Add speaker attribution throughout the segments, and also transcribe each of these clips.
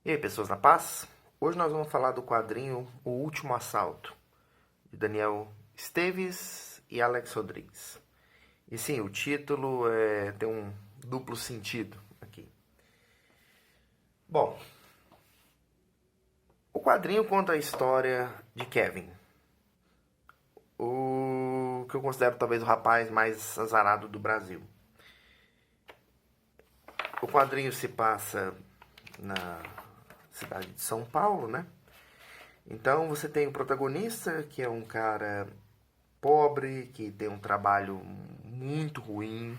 Speaker 1: E aí, pessoas na paz? Hoje nós vamos falar do quadrinho O Último Assalto, de Daniel Esteves e Alex Rodrigues. E sim, o título tem um duplo sentido aqui. Bom, o quadrinho conta a história de Kevin, o que eu considero talvez o rapaz mais azarado do Brasil. O quadrinho se passa na cidade de São Paulo, né? Então você tem o protagonista, que é um cara pobre, que tem um trabalho muito ruim,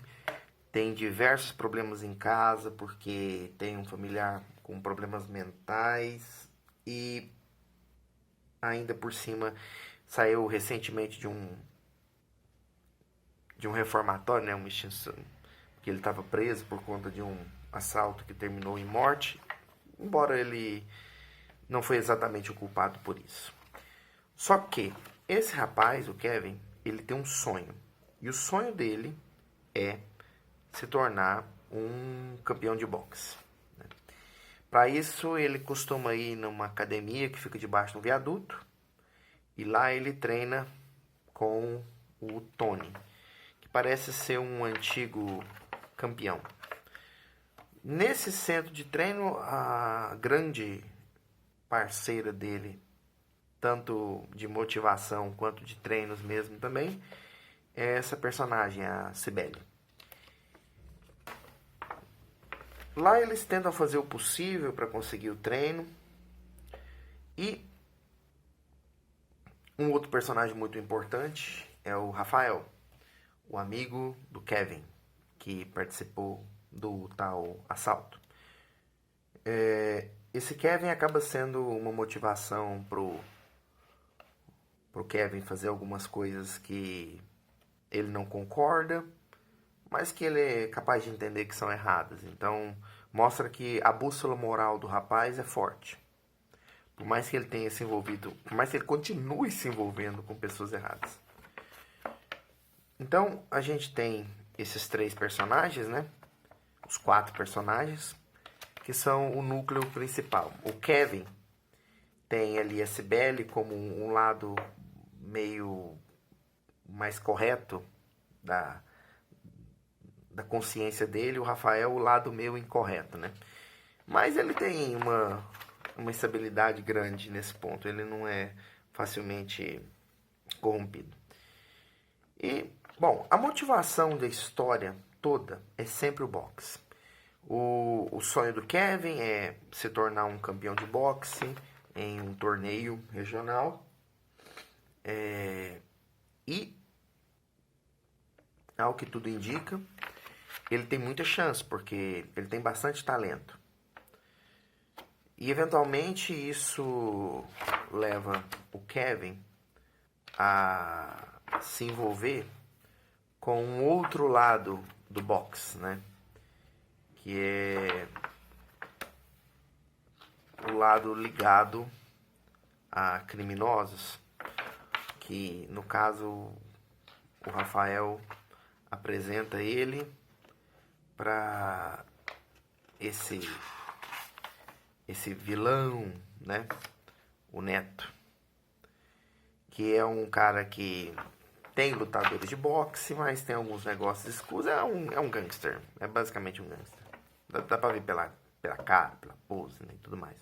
Speaker 1: tem diversos problemas em casa, porque tem um familiar com problemas mentais e ainda por cima saiu recentemente de um reformatório, né, uma extinção, que ele estava preso por conta de um assalto que terminou em morte, embora ele não foi exatamente o culpado por isso. Só que esse rapaz, o Kevin, ele tem um sonho. E o sonho dele é se tornar um campeão de boxe. Para isso, ele costuma ir numa academia que fica debaixo de um viaduto. E lá ele treina com o Tony, que parece ser um antigo campeão. Nesse centro de treino, a grande parceira dele, tanto de motivação quanto de treinos mesmo também, é essa personagem, a Cibele. Lá eles tentam fazer o possível para conseguir o treino. E um outro personagem muito importante é o Rafael, o amigo do Kevin, que participou do tal assalto. Esse Kevin acaba sendo uma motivação pro Kevin fazer algumas coisas que ele não concorda, mas que ele é capaz de entender que são erradas. Então, mostra que a bússola moral do rapaz é forte. Por mais que ele tenha se envolvido, por mais que ele continue se envolvendo com pessoas erradas. Então, a gente tem esses três personagens, né? Os quatro personagens, que são o núcleo principal. O Kevin tem ali a Cibele como um lado meio mais correto da consciência dele, o Rafael o lado meio incorreto, né? Mas ele tem uma estabilidade grande nesse ponto, ele não é facilmente corrompido. E, bom, a motivação da história toda é sempre o boxe. O sonho do Kevin é se tornar um campeão de boxe em um torneio regional. E, ao que tudo indica, ele tem muita chance, porque ele tem bastante talento. E, eventualmente, isso leva o Kevin a se envolver com um outro lado do boxe, né? Que é o lado ligado a criminosos, que no caso o Rafael apresenta ele para esse vilão, né? O Neto, que é um cara que tem lutadores de boxe, mas tem alguns negócios escusos. É um gangster, é basicamente um gangster. Dá pra ver pela cara, pela pose, né, e tudo mais.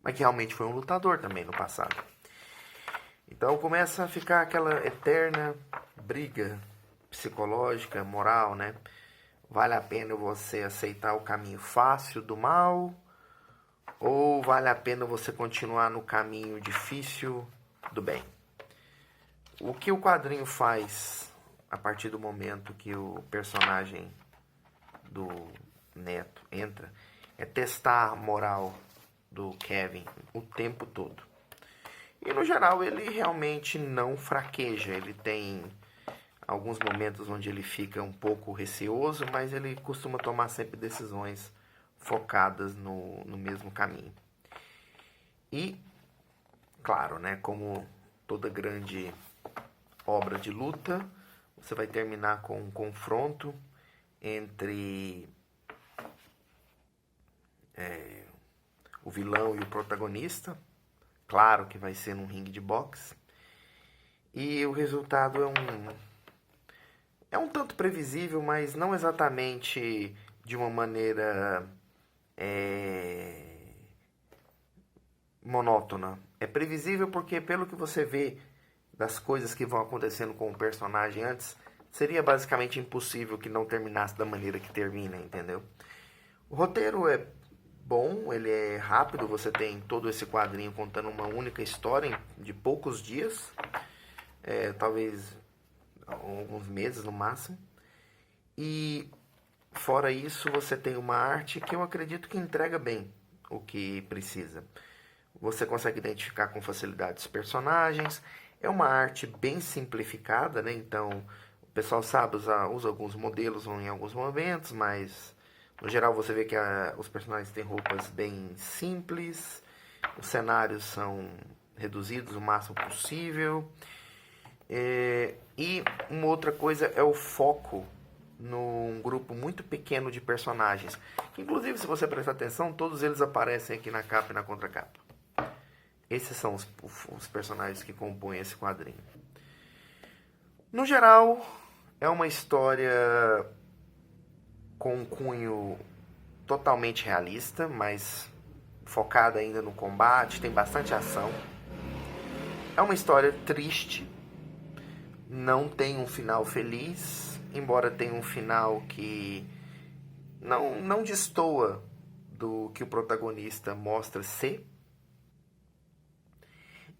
Speaker 1: Mas que realmente foi um lutador também no passado. Então começa a ficar aquela eterna briga psicológica, moral, né? Vale a pena você aceitar o caminho fácil do mal? Ou vale a pena você continuar no caminho difícil do bem? O que o quadrinho faz a partir do momento que o personagem do Neto entra é testar a moral do Kevin o tempo todo. E no geral ele realmente não fraqueja, ele tem alguns momentos onde ele fica um pouco receoso, mas ele costuma tomar sempre decisões focadas no mesmo caminho. E, claro, né, como toda grande obra de luta, você vai terminar com um confronto entre o vilão e o protagonista. Claro que vai ser num ringue de boxe. E o resultado é um tanto previsível, mas não exatamente de uma maneira monótona. É previsível porque, pelo que você vê das coisas que vão acontecendo com o personagem antes, seria basicamente impossível que não terminasse da maneira que termina, entendeu? O roteiro é bom, ele é rápido, você tem todo esse quadrinho contando uma única história de poucos dias, talvez alguns meses no máximo. E fora isso, você tem uma arte que eu acredito que entrega bem o que precisa. Você consegue identificar com facilidade os personagens. É uma arte bem simplificada, né? Então, o pessoal sabe usa alguns modelos em alguns momentos, mas no geral você vê que os personagens têm roupas bem simples, os cenários são reduzidos o máximo possível. E uma outra coisa é o foco num grupo muito pequeno de personagens. Que, inclusive, se você prestar atenção, todos eles aparecem aqui na capa e na contracapa. Esses são os personagens que compõem esse quadrinho. No geral, é uma história com um cunho totalmente realista, mas focada ainda no combate, tem bastante ação. É uma história triste, não tem um final feliz, embora tenha um final que não destoa do que o protagonista mostra ser.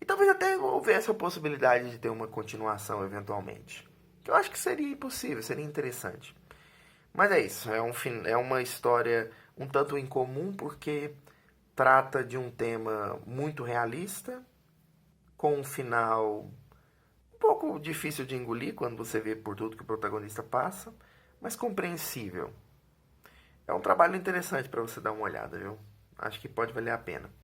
Speaker 1: E talvez até houvesse a possibilidade de ter uma continuação eventualmente. Que eu acho que seria possível, seria interessante. Mas é isso, é uma história um tanto incomum porque trata de um tema muito realista, com um final um pouco difícil de engolir quando você vê por tudo que o protagonista passa, mas compreensível. É um trabalho interessante para você dar uma olhada, viu? Acho que pode valer a pena.